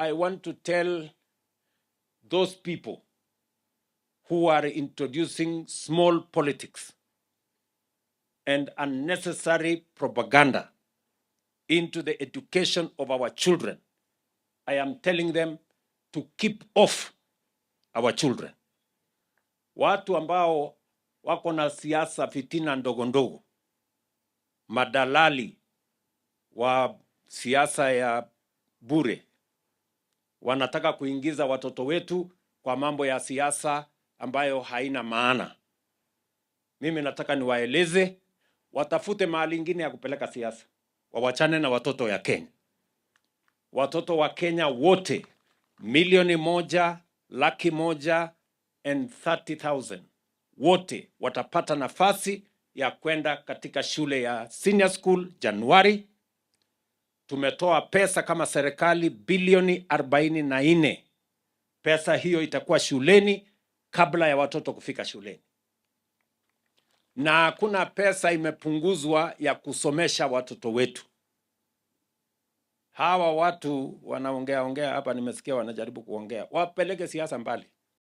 I want to tell those people who are introducing small politics and unnecessary propaganda into the education of our children. I am telling them to keep off our children. Watu ambao wako na siasa fitina ndogo ndogo, madalali wa siasa ya bure, wanataka kuingiza watoto wetu kwa mambo ya siasa ambayo haina maana. Mimi nataka niwaeleze watafute mahali ingine ya kupeleka siasa, wawachane na watoto ya Kenya. Watoto wa Kenya wote 1,130,000 wote watapata nafasi ya kwenda katika shule ya senior school Januari. Tumetoa pesa kama serikali bilioni 44. Pesa hiyo itakuwa shuleni kabla ya watoto kufika shuleni. Na hakuna pesa imepunguzwa ya kusomesha watoto wetu. Hawa watu wanaongea hapa, nimesikia wanajaribu kuongea. Wapeleke siasa mbali.